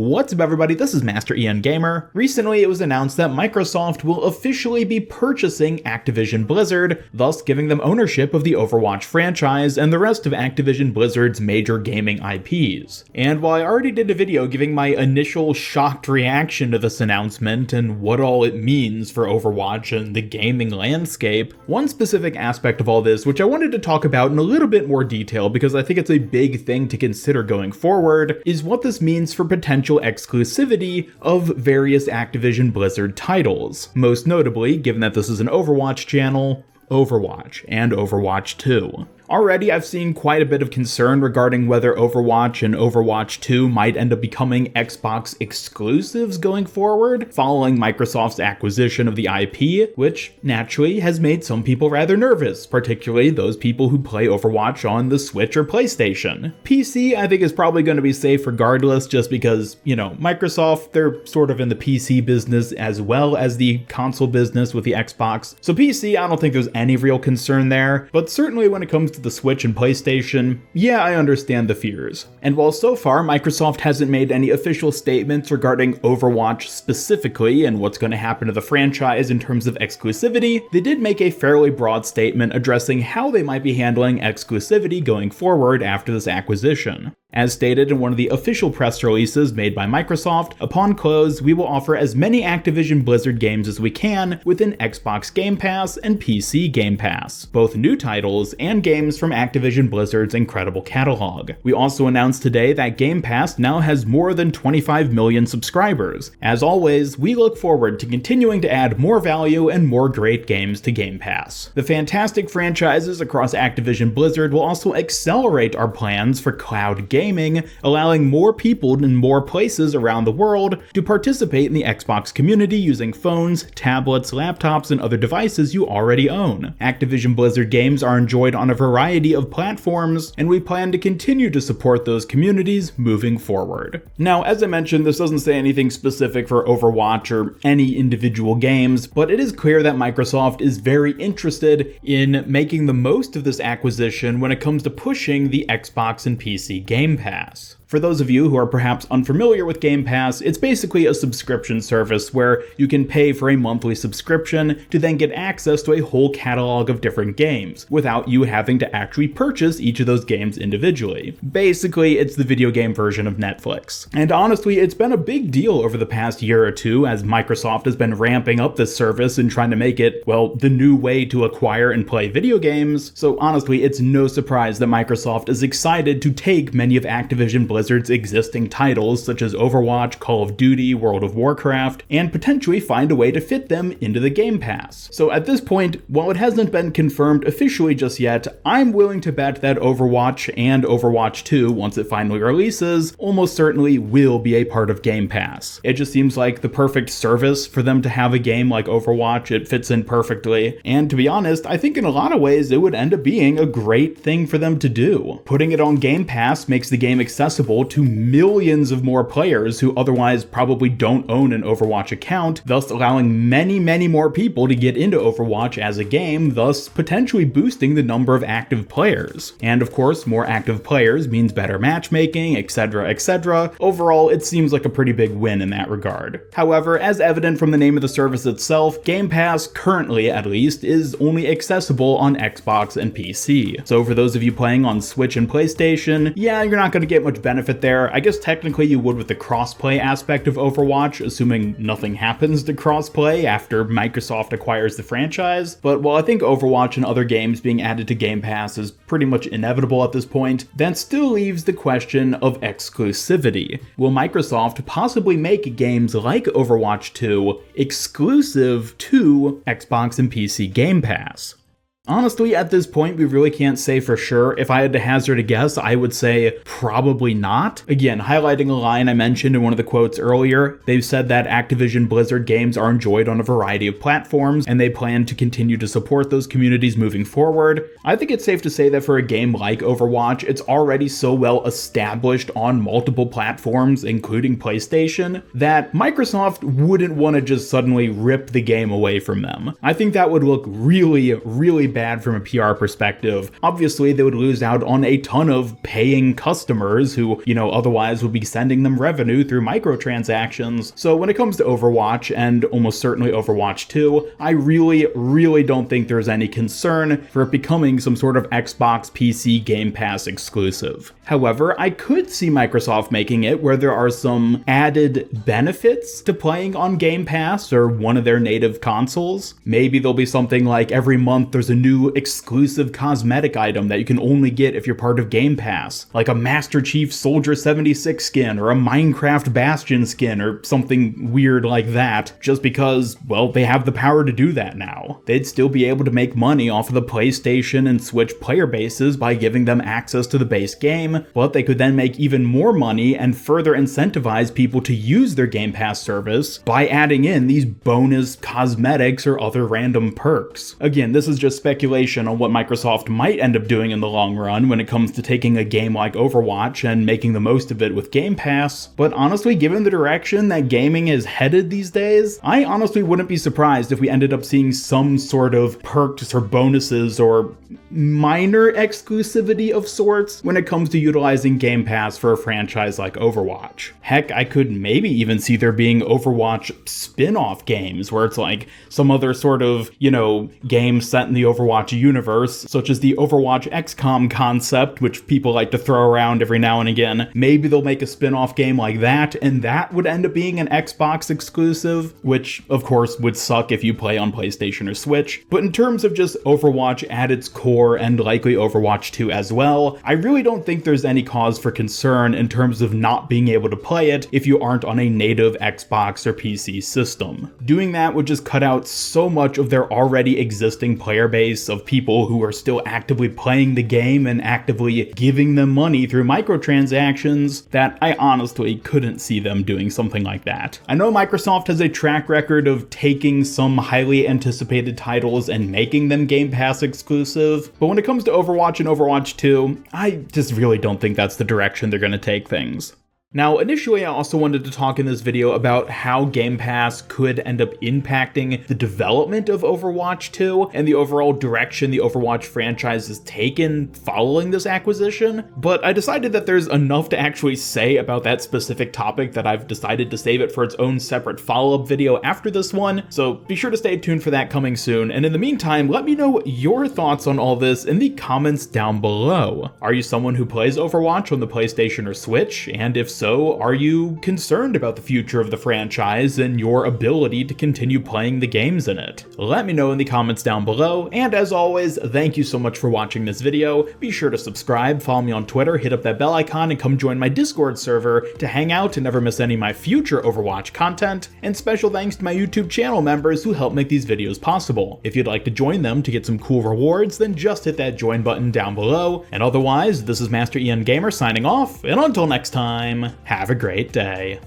What's up everybody, this is Master Ian Gamer. Recently it was announced that Microsoft will officially be purchasing Activision-Blizzard, thus giving them ownership of the Overwatch franchise and the rest of Activision-Blizzard's major gaming IPs. And while I already did a video giving my initial shocked reaction to this announcement and what all it means for Overwatch and the gaming landscape, one specific aspect of all this which I wanted to talk about in a little bit more detail because I think it's a big thing to consider going forward, is what this means for potential exclusivity of various Activision-Blizzard titles. Most notably, given that this is an Overwatch channel, Overwatch and Overwatch 2. Already, I've seen quite a bit of concern regarding whether Overwatch and Overwatch 2 might end up becoming Xbox exclusives going forward, following Microsoft's acquisition of the IP, which naturally has made some people rather nervous, particularly those people who play Overwatch on the Switch or PlayStation. PC, I think, is probably going to be safe regardless, just because, Microsoft, they're sort of in the PC business as well as the console business with the Xbox. So PC, I don't think there's any real concern there, but certainly when it comes to the Switch and PlayStation, yeah, I understand the fears. And while so far Microsoft hasn't made any official statements regarding Overwatch specifically and what's going to happen to the franchise in terms of exclusivity, they did make a fairly broad statement addressing how they might be handling exclusivity going forward after this acquisition. As stated in one of the official press releases made by Microsoft, upon close, we will offer as many Activision-Blizzard games as we can within Xbox Game Pass and PC Game Pass, both new titles and games from Activision-Blizzard's incredible catalog. We also announced today that Game Pass now has more than 25 million subscribers. As always, we look forward to continuing to add more value and more great games to Game Pass. The fantastic franchises across Activision-Blizzard will also accelerate our plans for cloud gaming, allowing more people in more places around the world to participate in the Xbox community using phones, tablets, laptops, and other devices you already own. Activision Blizzard games are enjoyed on a variety of platforms, and we plan to continue to support those communities moving forward. Now, as I mentioned, this doesn't say anything specific for Overwatch or any individual games, but it is clear that Microsoft is very interested in making the most of this acquisition when it comes to pushing the Xbox and PC Game Pass. For those of you who are perhaps unfamiliar with Game Pass, it's basically a subscription service where you can pay for a monthly subscription to then get access to a whole catalog of different games, without you having to actually purchase each of those games individually. Basically, it's the video game version of Netflix. And honestly, it's been a big deal over the past year or two as Microsoft has been ramping up this service and trying to make it, well, the new way to acquire and play video games. So honestly, it's no surprise that Microsoft is excited to take many of Activision-Blizzard's existing titles such as Overwatch, Call of Duty, World of Warcraft, and potentially find a way to fit them into the Game Pass. So at this point, while it hasn't been confirmed officially just yet, I'm willing to bet that Overwatch and Overwatch 2, once it finally releases, almost certainly will be a part of Game Pass. It just seems like the perfect service for them to have a game like Overwatch. It fits in perfectly, and to be honest, I think in a lot of ways it would end up being a great thing for them to do. Putting it on Game Pass makes the game accessible to millions of more players who otherwise probably don't own an Overwatch account, thus allowing many more people to get into Overwatch as a game, thus potentially boosting the number of active players. And of course, more active players means better matchmaking, etc, etc. Overall, it seems like a pretty big win in that regard. However, as evident from the name of the service itself, Game Pass, currently at least, is only accessible on Xbox and PC. So for those of you playing on Switch and PlayStation, yeah, you're not going to get much benefit there. I guess technically you would with the crossplay aspect of Overwatch, assuming nothing happens to crossplay after Microsoft acquires the franchise. But while I think Overwatch and other games being added to Game Pass is pretty much inevitable at this point, that still leaves the question of exclusivity. Will Microsoft possibly make games like Overwatch 2 exclusive to Xbox and PC Game Pass? Honestly, at this point, we really can't say for sure. If I had to hazard a guess, I would say probably not. Again, highlighting a line I mentioned in one of the quotes earlier, they've said that Activision-Blizzard games are enjoyed on a variety of platforms, and they plan to continue to support those communities moving forward. I think it's safe to say that for a game like Overwatch, it's already so well established on multiple platforms, including PlayStation, that Microsoft wouldn't want to just suddenly rip the game away from them. I think that would look really bad from a PR perspective. Obviously, they would lose out on a ton of paying customers who, otherwise would be sending them revenue through microtransactions. So when it comes to Overwatch, and almost certainly Overwatch 2, I really don't think there's any concern for it becoming some sort of Xbox PC Game Pass exclusive. However, I could see Microsoft making it where there are some added benefits to playing on Game Pass or one of their native consoles. Maybe there'll be something like every month there's a new exclusive cosmetic item that you can only get if you're part of Game Pass, like a Master Chief Soldier 76 skin or a Minecraft Bastion skin or something weird like that, just because, well, they have the power to do that now. They'd still be able to make money off of the PlayStation and Switch player bases by giving them access to the base game, but they could then make even more money and further incentivize people to use their Game Pass service by adding in these bonus cosmetics or other random perks. Again, this is just speculation on what Microsoft might end up doing in the long run when it comes to taking a game like Overwatch and making the most of it with Game Pass, but honestly, given the direction that gaming is headed these days, I honestly wouldn't be surprised if we ended up seeing some sort of perks or bonuses or minor exclusivity of sorts when it comes to utilizing Game Pass for a franchise like Overwatch. Heck, I could maybe even see there being Overwatch spin-off games where it's like some other sort of, game set in the Overwatch universe, such as the Overwatch XCOM concept, which people like to throw around every now and again. Maybe they'll make a spin-off game like that, and that would end up being an Xbox exclusive, which of course would suck if you play on PlayStation or Switch. But in terms of just Overwatch at its core, and likely Overwatch 2 as well, I really don't think there's any cause for concern in terms of not being able to play it if you aren't on a native Xbox or PC system. Doing that would just cut out so much of their already existing player base of people who are still actively playing the game and actively giving them money through microtransactions that I honestly couldn't see them doing something like that. I know Microsoft has a track record of taking some highly anticipated titles and making them Game Pass exclusive, but when it comes to Overwatch and Overwatch 2, I just really don't think that's the direction they're going to take things. Now, initially, I also wanted to talk in this video about how Game Pass could end up impacting the development of Overwatch 2 and the overall direction the Overwatch franchise has taken following this acquisition, but I decided that there's enough to actually say about that specific topic that I've decided to save it for its own separate follow-up video after this one, so be sure to stay tuned for that coming soon, and in the meantime, let me know your thoughts on all this in the comments down below. Are you someone who plays Overwatch on the PlayStation or Switch? And if so, are you concerned about the future of the franchise and your ability to continue playing the games in it? Let me know in the comments down below, and as always, thank you so much for watching this video. Be sure to subscribe, follow me on Twitter, hit up that bell icon, and come join my Discord server to hang out and never miss any of my future Overwatch content, and special thanks to my YouTube channel members who help make these videos possible. If you'd like to join them to get some cool rewards, then just hit that join button down below, and otherwise, this is Master Ian Gamer signing off, and until next time, have a great day.